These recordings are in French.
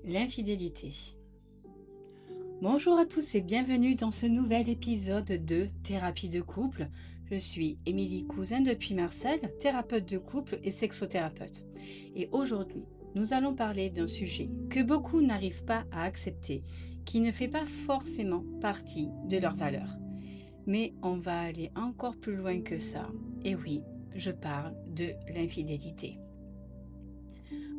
L'infidélité. Bonjour à tous et bienvenue dans ce nouvel épisode de Thérapie de couple. Je suis Émilie Cousin depuis Marseille, thérapeute de couple et sexothérapeute. Et aujourd'hui, nous allons parler d'un sujet que beaucoup n'arrivent pas à accepter, qui ne fait pas forcément partie de leurs valeurs. Mais on va aller encore plus loin que ça. Et oui, je parle de l'infidélité.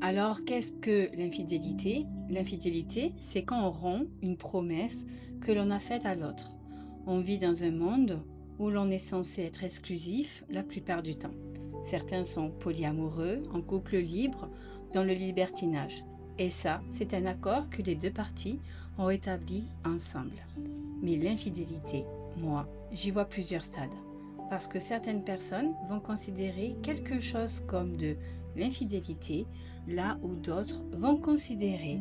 Alors, qu'est-ce que l'infidélité? L'infidélité, c'est quand on rompt une promesse que l'on a faite à l'autre. On vit dans un monde où l'on est censé être exclusif la plupart du temps. Certains sont polyamoureux, en couple libre, dans le libertinage. Et ça, c'est un accord que les deux parties ont établi ensemble. Mais l'infidélité, moi, j'y vois plusieurs stades. Parce que certaines personnes vont considérer quelque chose comme de l'infidélité, là où d'autres vont considérer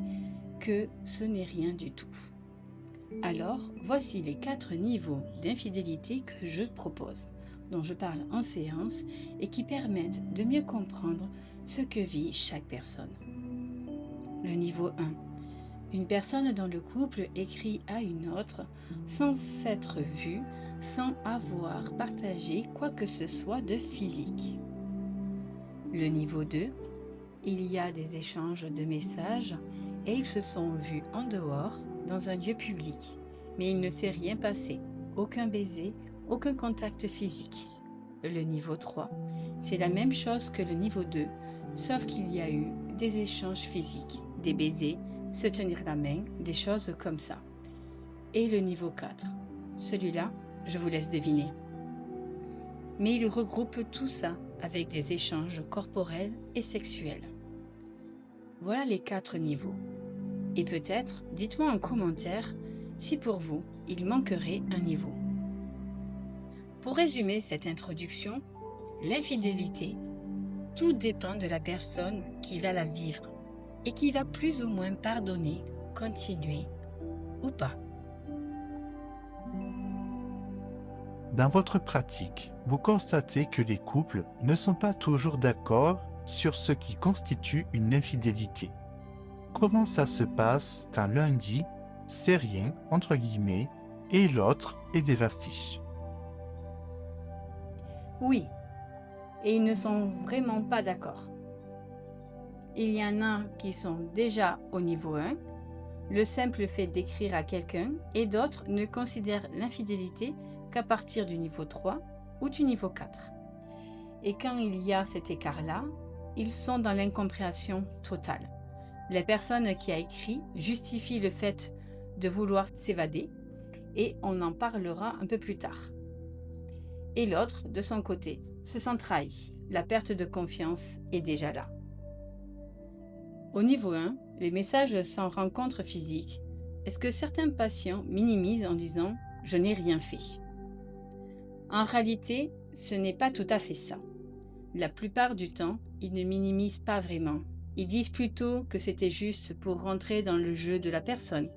que ce n'est rien du tout. Alors, voici les 4 niveaux d'infidélité que je propose, dont je parle en séance et qui permettent de mieux comprendre ce que vit chaque personne. Le niveau 1. Une personne dans le couple écrit à une autre sans s'être vue, sans avoir partagé quoi que ce soit de physique. Le niveau 2. Il y a des échanges de messages et ils se sont vus en dehors, dans un lieu public. Mais il ne s'est rien passé, aucun baiser, aucun contact physique. Le niveau 3, c'est la même chose que le niveau 2, sauf qu'il y a eu des échanges physiques, des baisers, se tenir la main, des choses comme ça. Et le niveau 4, celui-là, je vous laisse deviner. Mais il regroupe tout ça avec des échanges corporels et sexuels. Voilà les 4 niveaux. Et peut-être, dites-moi en commentaire si pour vous, il manquerait un niveau. Pour résumer cette introduction, l'infidélité, tout dépend de la personne qui va la vivre et qui va plus ou moins pardonner, continuer ou pas. Dans votre pratique, vous constatez que les couples ne sont pas toujours d'accord sur ce qui constitue une infidélité. Comment ça se passe quand l'un dit « c'est rien » entre guillemets et l'autre est des vastiches? Oui, et ils ne sont vraiment pas d'accord. Il y en a qui sont déjà au niveau 1, le simple fait d'écrire à quelqu'un, et d'autres ne considèrent l'infidélité qu'à partir du niveau 3 ou du niveau 4. Et quand il y a cet écart-là, ils sont dans l'incompréhension totale. La personne qui a écrit justifie le fait de vouloir s'évader et on en parlera un peu plus tard. Et l'autre, de son côté, se sent trahi. La perte de confiance est déjà là. Au niveau 1, les messages sans rencontre physique, est-ce que certains patients minimisent en disant « je n'ai rien fait ». En réalité, ce n'est pas tout à fait ça. La plupart du temps, ils ne minimisent pas vraiment. Ils disent plutôt que c'était juste pour rentrer dans le jeu de la personne,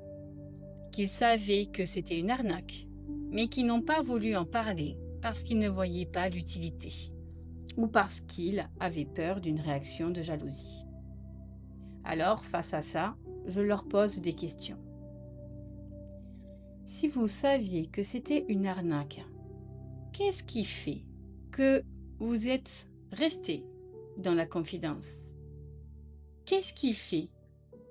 qu'ils savaient que c'était une arnaque, mais qu'ils n'ont pas voulu en parler parce qu'ils ne voyaient pas l'utilité, ou parce qu'ils avaient peur d'une réaction de jalousie. Alors, face à ça, je leur pose des questions. Si vous saviez que c'était une arnaque, qu'est-ce qui fait que vous êtes resté dans la confidence? Qu'est-ce qui fait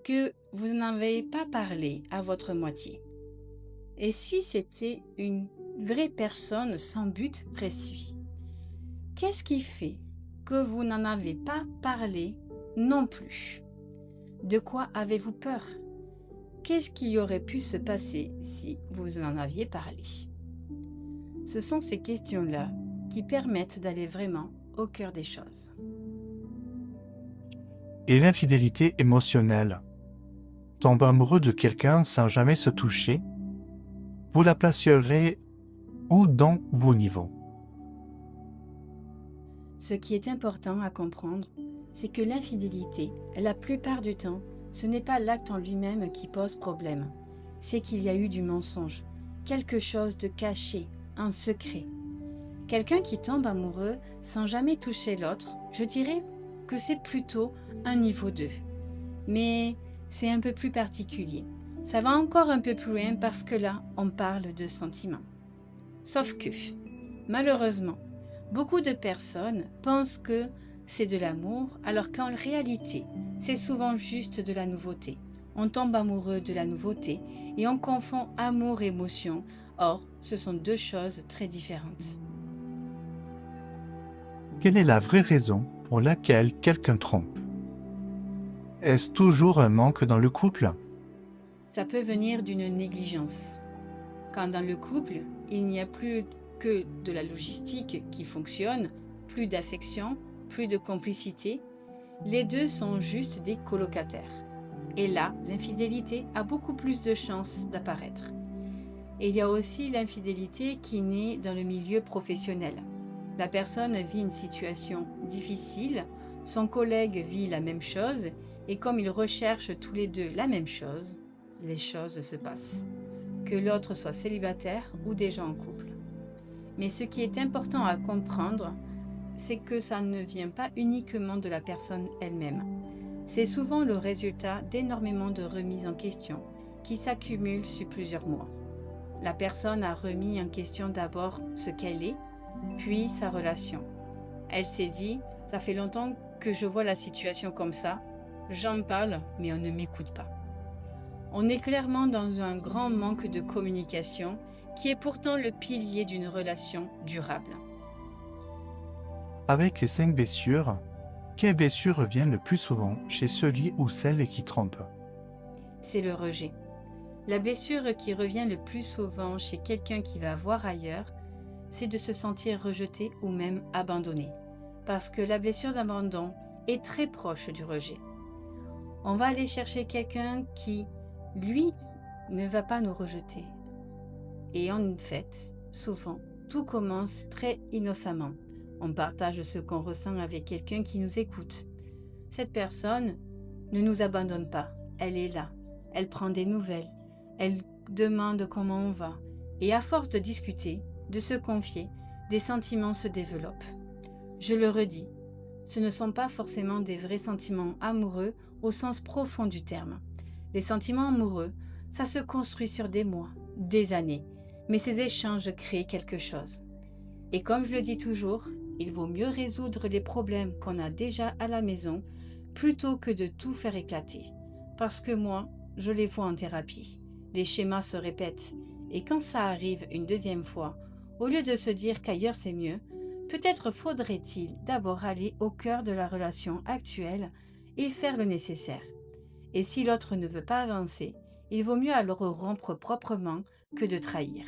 que vous n'avez pas parlé à votre moitié? Et si c'était une vraie personne sans but précis? Qu'est-ce qui fait que vous n'en avez pas parlé non plus? De quoi avez-vous peur? Qu'est-ce qui aurait pu se passer si vous en aviez parlé? Ce sont ces questions-là qui permettent d'aller vraiment au cœur des choses. Et l'infidélité émotionnelle? Tomber amoureux de quelqu'un sans jamais se toucher? Vous la placerez où dans vos niveaux? Ce qui est important à comprendre, c'est que l'infidélité, la plupart du temps, ce n'est pas l'acte en lui-même qui pose problème. C'est qu'il y a eu du mensonge, quelque chose de caché, un secret. Quelqu'un qui tombe amoureux sans jamais toucher l'autre, je dirais que c'est plutôt un niveau 2. Mais c'est un peu plus particulier. Ça va encore un peu plus loin parce que là, on parle de sentiments. Sauf que, malheureusement, beaucoup de personnes pensent que c'est de l'amour, alors qu'en réalité, c'est souvent juste de la nouveauté. On tombe amoureux de la nouveauté et on confond amour et émotion. Or, ce sont deux choses très différentes. Quelle est la vraie raison pour laquelle quelqu'un trompe? Est-ce toujours un manque dans le couple? Ça peut venir d'une négligence. Quand dans le couple, il n'y a plus que de la logistique qui fonctionne, plus d'affection, plus de complicité, les deux sont juste des colocataires. Et là, l'infidélité a beaucoup plus de chances d'apparaître. Et il y a aussi l'infidélité qui naît dans le milieu professionnel. La personne vit une situation difficile, son collègue vit la même chose, et comme ils recherchent tous les deux la même chose, les choses se passent. Que l'autre soit célibataire ou déjà en couple. Mais ce qui est important à comprendre, c'est que ça ne vient pas uniquement de la personne elle-même. C'est souvent le résultat d'énormément de remises en question qui s'accumulent sur plusieurs mois. La personne a remis en question d'abord ce qu'elle est, puis sa relation. Elle s'est dit, ça fait longtemps que je vois la situation comme ça, j'en parle, mais on ne m'écoute pas. On est clairement dans un grand manque de communication qui est pourtant le pilier d'une relation durable. Avec les 5 blessures, quelle blessure revient le plus souvent chez celui ou celle qui trompe? C'est le rejet. La blessure qui revient le plus souvent chez quelqu'un qui va voir ailleurs, c'est de se sentir rejeté ou même abandonné. Parce que la blessure d'abandon est très proche du rejet. On va aller chercher quelqu'un qui, lui, ne va pas nous rejeter. Et en fait, souvent, tout commence très innocemment. On partage ce qu'on ressent avec quelqu'un qui nous écoute. Cette personne ne nous abandonne pas. Elle est là. Elle prend des nouvelles. Elle demande comment on va. Et à force de discuter, de se confier, des sentiments se développent. Je le redis, ce ne sont pas forcément des vrais sentiments amoureux au sens profond du terme. Les sentiments amoureux, ça se construit sur des mois, des années, mais ces échanges créent quelque chose. Et comme je le dis toujours, il vaut mieux résoudre les problèmes qu'on a déjà à la maison plutôt que de tout faire éclater. Parce que moi, je les vois en thérapie. Les schémas se répètent, et quand ça arrive une deuxième fois, au lieu de se dire qu'ailleurs c'est mieux, peut-être faudrait-il d'abord aller au cœur de la relation actuelle et faire le nécessaire. Et si l'autre ne veut pas avancer, il vaut mieux alors rompre proprement que de trahir.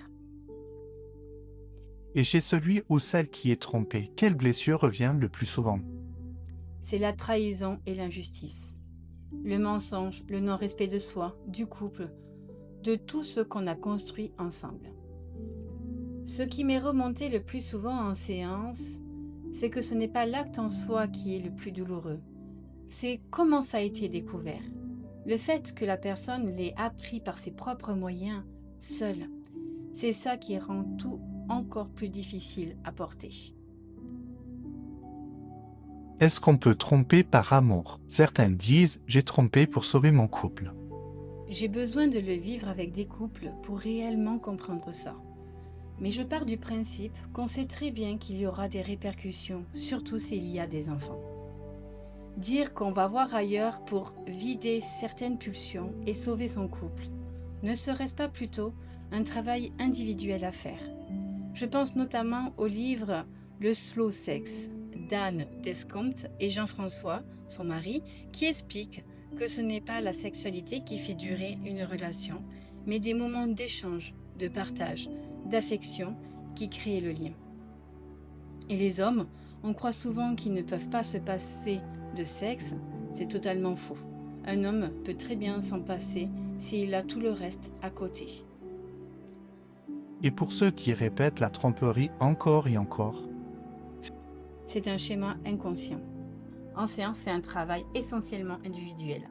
Et chez celui ou celle qui est trompé, quelle blessure revient le plus souvent? C'est la trahison et l'injustice. Le mensonge, le non-respect de soi, du couple, de tout ce qu'on a construit ensemble. Ce qui m'est remonté le plus souvent en séance, c'est que ce n'est pas l'acte en soi qui est le plus douloureux. C'est comment ça a été découvert. Le fait que la personne l'ait appris par ses propres moyens, seule. C'est ça qui rend tout encore plus difficile à porter. Est-ce qu'on peut tromper par amour? Certains disent j'ai trompé pour sauver mon couple. J'ai besoin de le vivre avec des couples pour réellement comprendre ça. Mais je pars du principe qu'on sait très bien qu'il y aura des répercussions, surtout s'il y a des enfants. Dire qu'on va voir ailleurs pour vider certaines pulsions et sauver son couple, ne serait-ce pas plutôt un travail individuel à faire? Je pense notamment au livre Le Slow Sex d'Anne Descompt et Jean-François, son mari, qui explique que ce n'est pas la sexualité qui fait durer une relation, mais des moments d'échange, de partage, d'affection qui créent le lien. Et les hommes, on croit souvent qu'ils ne peuvent pas se passer de sexe, c'est totalement faux. Un homme peut très bien s'en passer s'il a tout le reste à côté. Et pour ceux qui répètent la tromperie encore et encore, C'est un schéma inconscient. En séance, c'est un travail essentiellement individuel.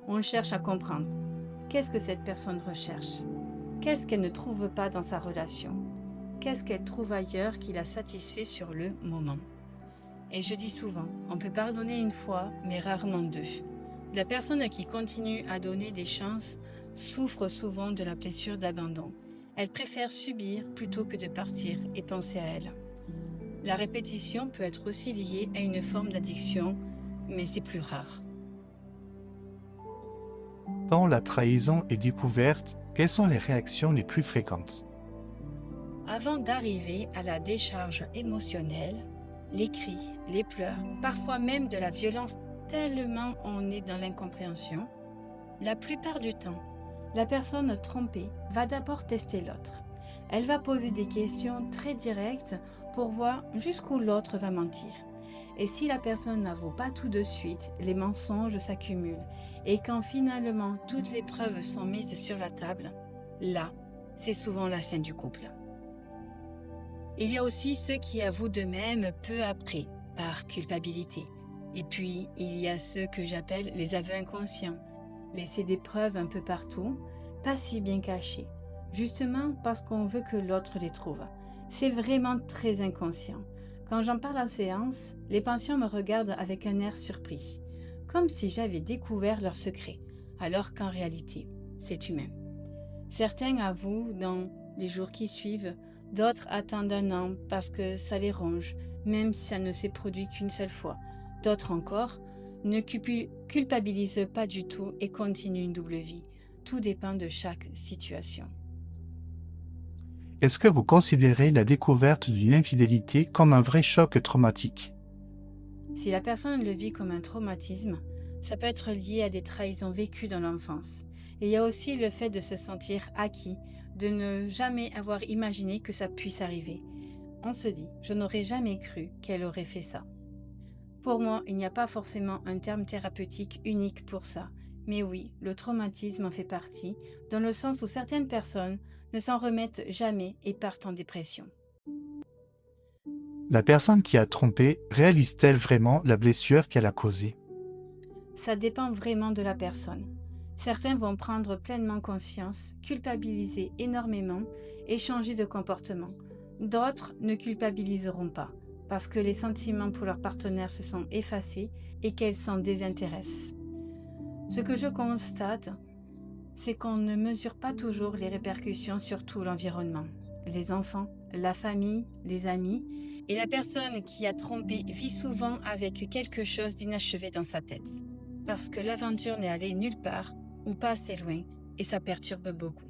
On cherche à comprendre. Qu'est-ce que cette personne recherche? Qu'est-ce qu'elle ne trouve pas dans sa relation? Qu'est-ce qu'elle trouve ailleurs qui la satisfait sur le moment? Et je dis souvent, on peut pardonner une fois, mais rarement deux. La personne qui continue à donner des chances souffre souvent de la blessure d'abandon. Elle préfère subir plutôt que de partir et penser à elle. La répétition peut être aussi liée à une forme d'addiction, mais c'est plus rare. Quand la trahison est découverte, quelles sont les réactions les plus fréquentes? Avant d'arriver à la décharge émotionnelle, les cris, les pleurs, parfois même de la violence tellement on est dans l'incompréhension, la plupart du temps, la personne trompée va d'abord tester l'autre. Elle va poser des questions très directes pour voir jusqu'où l'autre va mentir. Et si la personne n'avoue pas tout de suite, les mensonges s'accumulent. Et quand finalement toutes les preuves sont mises sur la table, là, c'est souvent la fin du couple. Il y a aussi ceux qui avouent d'eux-mêmes peu après, par culpabilité. Et puis, il y a ceux que j'appelle les aveux inconscients. Laisser des preuves un peu partout, pas si bien cachées, justement parce qu'on veut que l'autre les trouve. C'est vraiment très inconscient. Quand j'en parle en séance, les patients me regardent avec un air surpris, comme si j'avais découvert leur secret, alors qu'en réalité, c'est humain. Certains avouent dans les jours qui suivent, d'autres attendent un an parce que ça les ronge, même si ça ne s'est produit qu'une seule fois. D'autres encore ne culpabilisent pas du tout et continuent une double vie. Tout dépend de chaque situation. Est-ce que vous considérez la découverte d'une infidélité comme un vrai choc traumatique? Si la personne le vit comme un traumatisme, ça peut être lié à des trahisons vécues dans l'enfance. Et il y a aussi le fait de se sentir acquis, de ne jamais avoir imaginé que ça puisse arriver. On se dit, je n'aurais jamais cru qu'elle aurait fait ça. Pour moi, il n'y a pas forcément un terme thérapeutique unique pour ça. Mais oui, le traumatisme en fait partie, dans le sens où certaines personnes ne s'en remettent jamais et partent en dépression. La personne qui a trompé réalise-t-elle vraiment la blessure qu'elle a causée? Ça dépend vraiment de la personne. Certains vont prendre pleinement conscience, culpabiliser énormément et changer de comportement. D'autres ne culpabiliseront pas, parce que les sentiments pour leur partenaire se sont effacés et qu'elles s'en désintéressent. Ce que je constate, c'est qu'on ne mesure pas toujours les répercussions sur tout l'environnement. Les enfants, la famille, les amis, et la personne qui a trompé vit souvent avec quelque chose d'inachevé dans sa tête. Parce que l'aventure n'est allée nulle part ou pas assez loin, et ça perturbe beaucoup.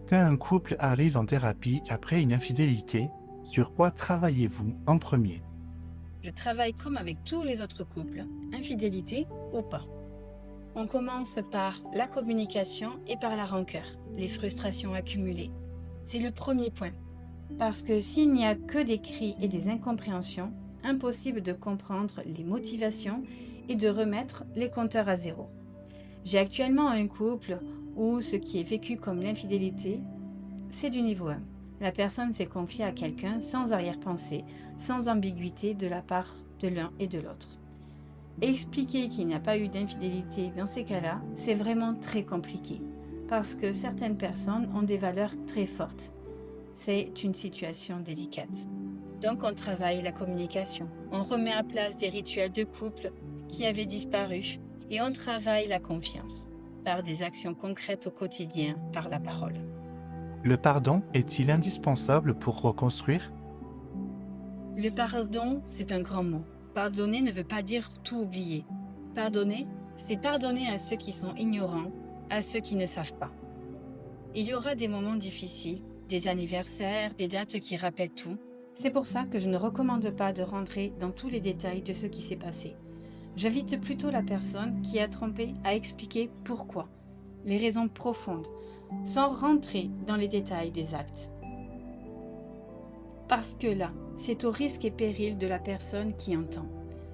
Quand un couple arrive en thérapie après une infidélité, sur quoi travaillez-vous en premier? Je travaille comme avec tous les autres couples, infidélité ou pas. On commence par la communication et par la rancœur, les frustrations accumulées. C'est le premier point. Parce que s'il n'y a que des cris et des incompréhensions, impossible de comprendre les motivations et de remettre les compteurs à zéro. J'ai actuellement un couple où ce qui est vécu comme l'infidélité, c'est du niveau 1. La personne s'est confiée à quelqu'un sans arrière-pensée, sans ambiguïté de la part de l'un et de l'autre. Expliquer qu'il n'y a pas eu d'infidélité dans ces cas-là, c'est vraiment très compliqué, parce que certaines personnes ont des valeurs très fortes. C'est une situation délicate. Donc on travaille la communication, on remet à place des rituels de couple qui avaient disparu et on travaille la confiance par des actions concrètes au quotidien, par la parole. Le pardon est-il indispensable pour reconstruire? Le pardon, c'est un grand mot. Pardonner ne veut pas dire tout oublier. Pardonner, c'est pardonner à ceux qui sont ignorants, à ceux qui ne savent pas. Il y aura des moments difficiles, des anniversaires, des dates qui rappellent tout. C'est pour ça que je ne recommande pas de rentrer dans tous les détails de ce qui s'est passé. J'invite plutôt la personne qui a trompé à expliquer pourquoi, les raisons profondes, sans rentrer dans les détails des actes. Parce que là, c'est au risque et péril de la personne qui entend.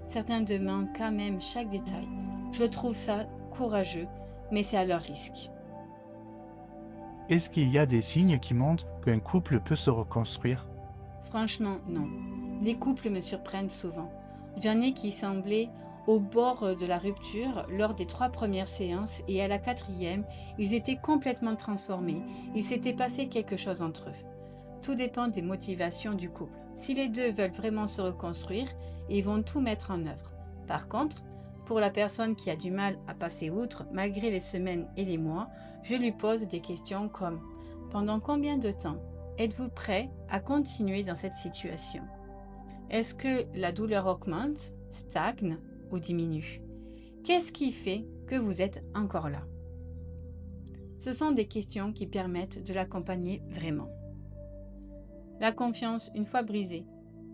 Certains demandent quand même chaque détail. Je trouve ça courageux, mais c'est à leur risque. Est-ce qu'il y a des signes qui montrent qu'un couple peut se reconstruire? Franchement, non. Les couples me surprennent souvent. J'en ai qui semblaient au bord de la rupture lors des 3 premières séances et à la 4e, ils étaient complètement transformés. Il s'était passé quelque chose entre eux. Tout dépend des motivations du couple. Si les deux veulent vraiment se reconstruire, ils vont tout mettre en œuvre. Par contre, Pour la personne qui a du mal à passer outre, malgré les semaines et les mois, je lui pose des questions comme: pendant combien de temps êtes-vous prêt à continuer dans cette situation? Est-ce que la douleur augmente, stagne ou diminue? Qu'est-ce qui fait que vous êtes encore là? Ce sont des questions qui permettent de l'accompagner vraiment. La confiance, une fois brisée,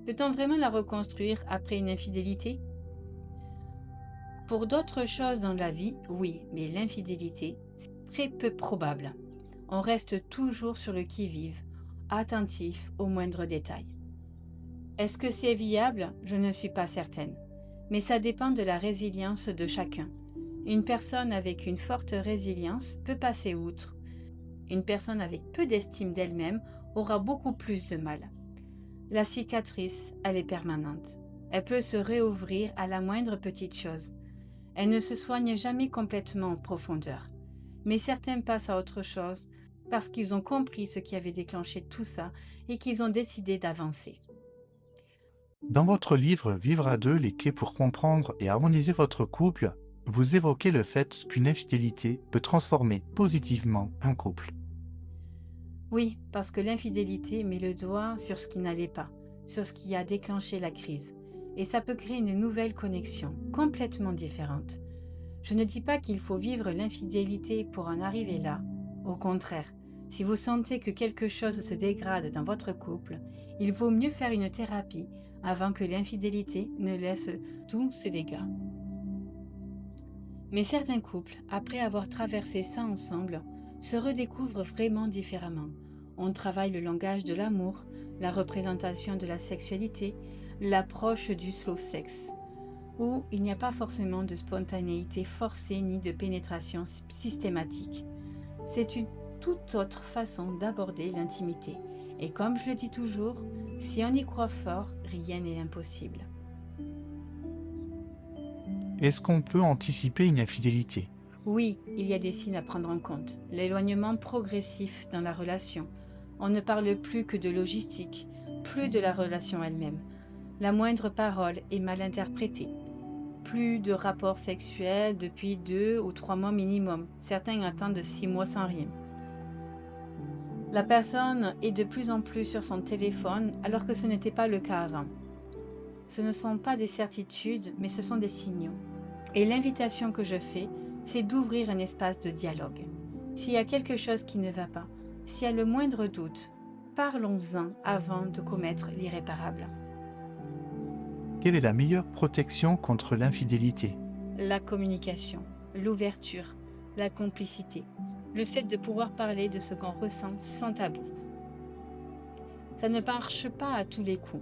peut-on vraiment la reconstruire après une infidélité? Pour d'autres choses dans la vie, oui, mais l'infidélité, c'est très peu probable. On reste toujours sur le qui-vive, attentif aux moindres détails. Est-ce que c'est viable? Je ne suis pas certaine. Mais ça dépend de la résilience de chacun. Une personne avec une forte résilience peut passer outre. Une personne avec peu d'estime d'elle-même aura beaucoup plus de mal. La cicatrice, elle est permanente. Elle peut se réouvrir à la moindre petite chose. Elle ne se soigne jamais complètement en profondeur. Mais certains passent à autre chose parce qu'ils ont compris ce qui avait déclenché tout ça et qu'ils ont décidé d'avancer. Dans votre livre Vivre à deux, les clés pour comprendre et harmoniser votre couple, vous évoquez le fait qu'une infidélité peut transformer positivement un couple. Oui, parce que l'infidélité met le doigt sur ce qui n'allait pas, sur ce qui a déclenché la crise. Et ça peut créer une nouvelle connexion, complètement différente. Je ne dis pas qu'il faut vivre l'infidélité pour en arriver là. Au contraire, si vous sentez que quelque chose se dégrade dans votre couple, il vaut mieux faire une thérapie avant que l'infidélité ne laisse tous ses dégâts. Mais certains couples, après avoir traversé ça ensemble, se redécouvrent vraiment différemment. On travaille le langage de l'amour, la représentation de la sexualité, l'approche du slow sex, où il n'y a pas forcément de spontanéité forcée ni de pénétration systématique. C'est une toute autre façon d'aborder l'intimité. Et comme je le dis toujours, si on y croit fort, rien n'est impossible. Est-ce qu'on peut anticiper une infidélité? Oui, il y a des signes à prendre en compte. L'éloignement progressif dans la relation. On ne parle plus que de logistique, plus de la relation elle-même. La moindre parole est mal interprétée. Plus de rapports sexuels depuis 2 ou 3 mois minimum. Certains attendent 6 mois sans rien. La personne est de plus en plus sur son téléphone alors que ce n'était pas le cas avant. Ce ne sont pas des certitudes, mais ce sont des signaux. Et l'invitation que je fais, c'est d'ouvrir un espace de dialogue. S'il y a quelque chose qui ne va pas, s'il y a le moindre doute, parlons-en avant de commettre l'irréparable. Quelle est la meilleure protection contre l'infidélité? La communication, l'ouverture, la complicité, le fait de pouvoir parler de ce qu'on ressent sans tabou. Ça ne marche pas à tous les coups.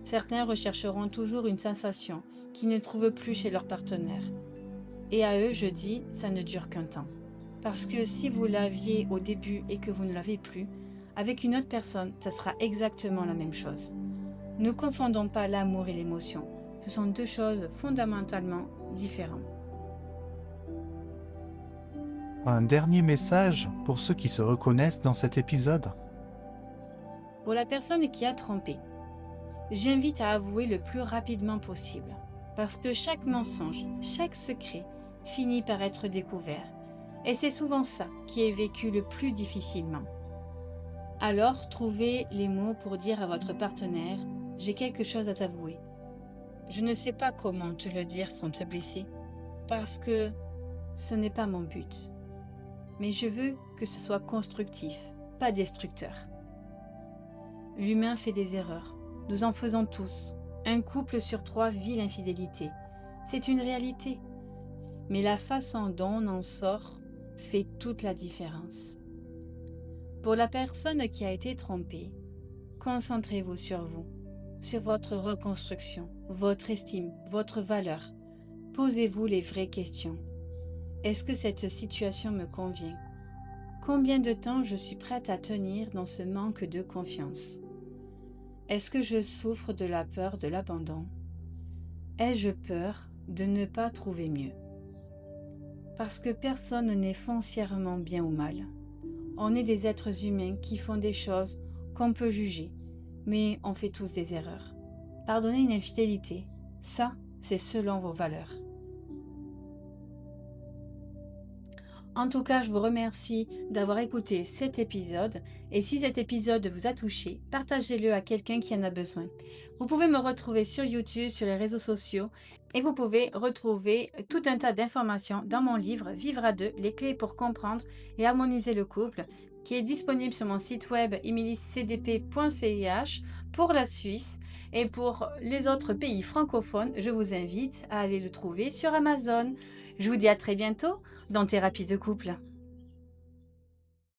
Certains rechercheront toujours une sensation qu'ils ne trouvent plus chez leur partenaire. Et à eux, je dis, ça ne dure qu'un temps. Parce que si vous l'aviez au début et que vous ne l'avez plus, avec une autre personne, ça sera exactement la même chose. Ne confondons pas l'amour et l'émotion. Ce sont deux choses fondamentalement différentes. Un dernier message pour ceux qui se reconnaissent dans cet épisode? Pour la personne qui a trompé, j'invite à avouer le plus rapidement possible. Parce que chaque mensonge, chaque secret finit par être découvert. Et c'est souvent ça qui est vécu le plus difficilement. Alors, trouvez les mots pour dire à votre partenaire « J'ai quelque chose à t'avouer ». Je ne sais pas comment te le dire sans te blesser, parce que ce n'est pas mon but. Mais je veux que ce soit constructif, pas destructeur. L'humain fait des erreurs. Nous en faisons tous. Un couple sur 3 vit l'infidélité. C'est une réalité. Mais la façon dont on en sort fait toute la différence. Pour la personne qui a été trompée, concentrez-vous sur vous, sur votre reconstruction, votre estime, votre valeur. Posez-vous les vraies questions. Est-ce que cette situation me convient? Combien de temps je suis prête à tenir dans ce manque de confiance? Est-ce que je souffre de la peur de l'abandon? Ai-je peur de ne pas trouver mieux? Parce que personne n'est foncièrement bien ou mal. On est des êtres humains qui font des choses qu'on peut juger, mais on fait tous des erreurs. Pardonner une infidélité, ça, c'est selon vos valeurs. En tout cas, je vous remercie d'avoir écouté cet épisode et si cet épisode vous a touché, partagez-le à quelqu'un qui en a besoin. Vous pouvez me retrouver sur YouTube, sur les réseaux sociaux et vous pouvez retrouver tout un tas d'informations dans mon livre Vivre à deux, les clés pour comprendre et harmoniser le couple qui est disponible sur mon site web emilycdp.ch pour la Suisse et pour les autres pays francophones, je vous invite à aller le trouver sur Amazon. Je vous dis à très bientôt dans Thérapie de couple.